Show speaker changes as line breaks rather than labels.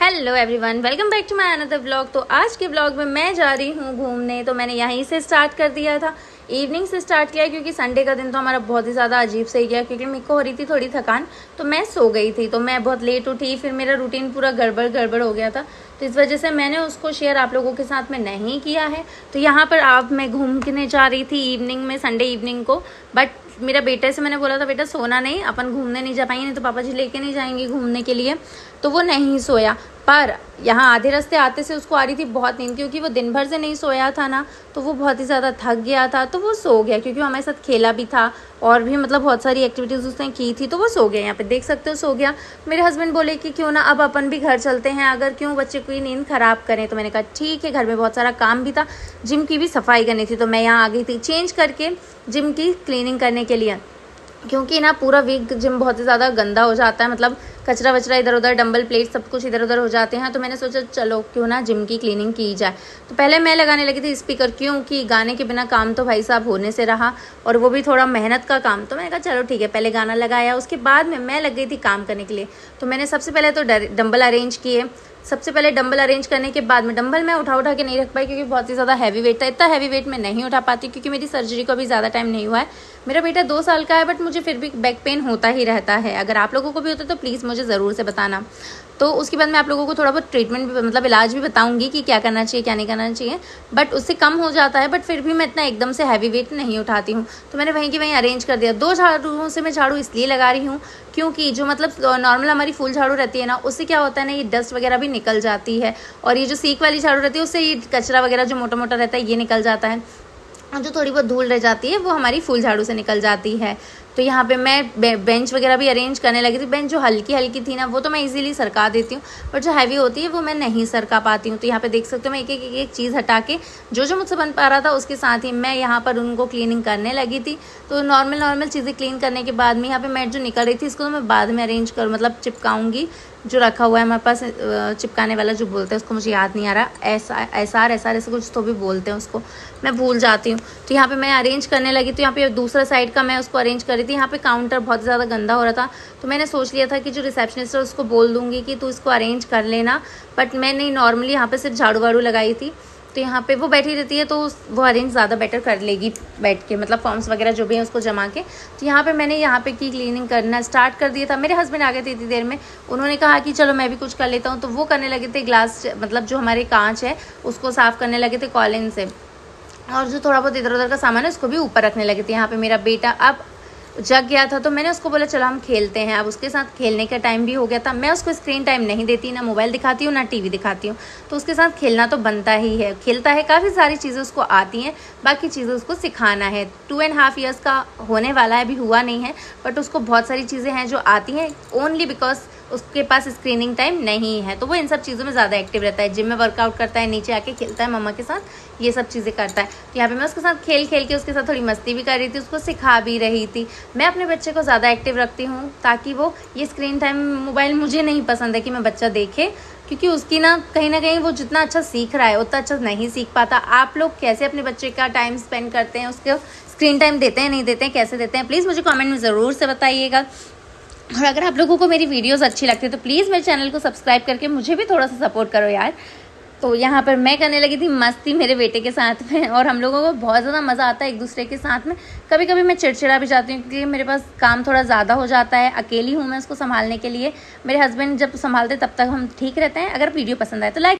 Hello everyone, welcome back to my another vlog. तो आज के व्लॉग में मैं जा रही हूँ घूमने। तो मैंने यहीं से स्टार्ट कर दिया था, इवनिंग से स्टार्ट किया क्योंकि संडे का दिन तो हमारा बहुत ही ज़्यादा अजीब से ही गया क्योंकि मेरे को हो रही थी थोड़ी थकान, तो मैं सो गई थी। तो मैं बहुत लेट उठी, फिर मेरा रूटीन पूरा गड़बड़ हो गया था। तो इस वजह से मैंने उसको शेयर आप लोगों के साथ में नहीं किया है। तो यहाँ पर आप मैं घूमने जा रही थी इवनिंग में, संडे इवनिंग को। बट मेरा बेटे से मैंने बोला था बेटा सोना नहीं, अपन घूमने नहीं जा पाएंगे, नहीं तो पापा जी लेके नहीं जाएंगे घूमने के लिए। तो वो नहीं सोया। पर यहाँ आधे रास्ते आते से उसको आ रही थी बहुत नींद, क्योंकि वो दिन भर से नहीं सोया था ना, तो वो बहुत ही ज़्यादा थक गया था। तो वो सो गया क्योंकि वो हमारे साथ खेला भी था और भी मतलब बहुत सारी एक्टिविटीज़ उसने की थी, तो वो सो गया। यहाँ पे देख सकते हो सो गया। मेरे हस्बैंड बोले कि क्यों ना अब अपन भी घर चलते हैं, अगर क्यों बच्चे की नींद ख़राब करें। तो मैंने कहा ठीक है। घर में बहुत सारा काम भी था, जिम की भी सफाई करनी थी, तो मैं यहाँ आ गई थी चेंज करके जिम की क्लीनिंग करने के लिए, क्योंकि ना पूरा वीक जिम बहुत ही ज़्यादा गंदा हो जाता है, मतलब कचरा वचरा इधर उधर, डंबल प्लेट सब कुछ इधर उधर हो जाते हैं। तो मैंने सोचा चलो क्यों ना जिम की क्लीनिंग की जाए। तो पहले मैं लगाने लगी थी स्पीकर, क्योंकि गाने के बिना काम तो भाई साहब होने से रहा, और वो भी थोड़ा मेहनत का काम। तो मैंने कहा चलो ठीक है, पहले गाना लगाया, उसके बाद में मैं लग गई थी काम करने के लिए। तो मैंने सबसे पहले तो डंबल अरेंज किए। सबसे पहले डंबल अरेंज करने के बाद में डंबल मैं उठा के नहीं रख पाई क्योंकि बहुत ही ज़्यादा हैवी वेट था। इतना हैवी वेट मैं नहीं उठा पाती क्योंकि मेरी सर्जरी को अभी ज़्यादा टाइम नहीं हुआ है। मेरा बेटा 2 साल का है, बट मुझे फिर भी बैक पेन होता ही रहता है। अगर आप लोगों को भी होता है तो प्लीज़ मुझे ज़रूर से बताना। तो उसके बाद मैं आप लोगों को थोड़ा बहुत ट्रीटमेंट भी, मतलब इलाज भी बताऊंगी कि क्या करना चाहिए क्या नहीं करना चाहिए। बट उससे कम हो जाता है, बट फिर भी मैं इतना एकदम से हैवी वेट नहीं उठाती हूँ। तो मैंने वहीं की वहीं अरेंज कर दिया। 2 झाड़ुओं से मैं झाड़ू इसलिए लगा रही हूँ क्योंकि जो मतलब नॉर्मल हमारी फुल झाड़ू रहती है ना, उससे क्या होता है ना, ये डस्ट वगैरह भी निकल जाती है। और ये जो सीक वाली झाड़ू रहती है उससे ये कचरा वगैरह जो मोटा मोटा रहता है ये निकल जाता है, और जो थोड़ी बहुत धूल रह जाती है वो हमारी फुल झाड़ू से निकल जाती है। तो यहाँ पे मैं बेंच वगैरह भी अरेंज करने लगी थी। बेंच जो हल्की थी ना, वो तो मैं इजीली सरका देती हूँ, बट जो हैवी होती है वो मैं नहीं सरका पाती हूँ। तो यहाँ पे देख सकते हो मैं एक चीज़ हटा के जो मुझसे बन पा रहा था उसके साथ ही मैं यहाँ पर उनको क्लीनिंग करने लगी थी। तो नॉर्मल चीज़ें क्लीन करने के बाद में यहाँ पे मैट जो निकल रही थी इसको तो मैं बाद में अरेंज कर, मतलब चिपकाऊंगी। जो रखा हुआ है हमारे पास चिपकाने वाला जो बोलते हैं उसको, मुझे याद नहीं आ रहा, एसआर ऐसे कुछ तो भी बोलते हैं उसको, मैं भूल जाती हूँ। तो यहाँ पे मैं अरेंज करने लगी। तो यहाँ पे दूसरा साइड का मैं उसको अरेंज कर रही थी। यहाँ पे काउंटर बहुत ज़्यादा गंदा हो रहा था, तो मैंने सोच लिया था कि जो रिसेप्शनिस्ट है उसको बोल दूँगी कि तू इसको अरेंज कर लेना। बट मैंने नॉर्मली यहाँ पे सिर्फ झाड़ू वाड़ू लगाई थी। तो यहाँ पे वो बैठी रहती है तो वो अरेंज ज़्यादा बेटर कर लेगी बैठ के, मतलब फॉर्म्स वगैरह जो भी हैं उसको जमा के। तो यहाँ पे मैंने यहाँ पे की क्लीनिंग करना स्टार्ट कर दिया था। मेरे हस्बैंड आ गए थे इतनी देर में, उन्होंने कहा कि चलो मैं भी कुछ कर लेता हूँ। तो वो करने लगे थे ग्लास, मतलब जो हमारे कांच है उसको साफ़ करने लगे थे कॉलिन से, और जो थोड़ा बहुत इधर उधर का सामान है उसको भी ऊपर रखने लगे थे। यहाँ पे मेरा बेटा अब जग गया था, तो मैंने उसको बोला चलो हम खेलते हैं। अब उसके साथ खेलने का टाइम भी हो गया था। मैं उसको स्क्रीन टाइम नहीं देती, ना मोबाइल दिखाती हूँ ना टीवी दिखाती हूँ, तो उसके साथ खेलना तो बनता ही है। खेलता है, काफ़ी सारी चीज़ें उसको आती हैं, बाकी चीज़ें उसको सिखाना है। 2.5 ईयर्स का होने वाला है, अभी हुआ नहीं है, बट उसको बहुत सारी चीज़ें हैं जो आती हैं ओनली बिकॉज उसके पास स्क्रीनिंग टाइम नहीं है। तो वो इन सब चीज़ों में ज़्यादा एक्टिव रहता है। जिम में वर्कआउट करता है, नीचे आके खेलता है मम्मा के साथ, ये सब चीज़ें करता है। तो यहाँ पे मैं उसके साथ खेल के उसके साथ थोड़ी मस्ती भी कर रही थी, उसको सिखा भी रही थी। मैं अपने बच्चे को ज़्यादा एक्टिव रखती हूँ ताकि वो ये स्क्रीन टाइम, मोबाइल मुझे नहीं पसंद है कि मैं बच्चा देखे, क्योंकि उसकी ना कहीं वो जितना अच्छा सीख रहा है उतना अच्छा नहीं सीख पाता। आप लोग कैसे अपने बच्चे का टाइम स्पेंड करते हैं, उसके स्क्रीन टाइम देते हैं नहीं देते हैं, कैसे देते हैं, प्लीज़ मुझे कमेंट में ज़रूर से बताइएगा। और अगर आप लोगों को मेरी वीडियोस अच्छी लगती है तो प्लीज़ मेरे चैनल को सब्सक्राइब करके मुझे भी थोड़ा सा सपोर्ट करो यार। तो यहाँ पर मैं करने लगी थी मस्ती मेरे बेटे के साथ में, और हम लोगों को बहुत ज़्यादा मज़ा आता है एक दूसरे के साथ में। कभी कभी मैं चिड़चिड़ा भी जाती हूँ क्योंकि मेरे पास काम थोड़ा ज़्यादा हो जाता है, अकेली हूँ मैं उसको संभालने के लिए। मेरे हस्बैंड जब संभालते तब तक हम ठीक रहते हैं। अगर वीडियो पसंद आए तो लाइक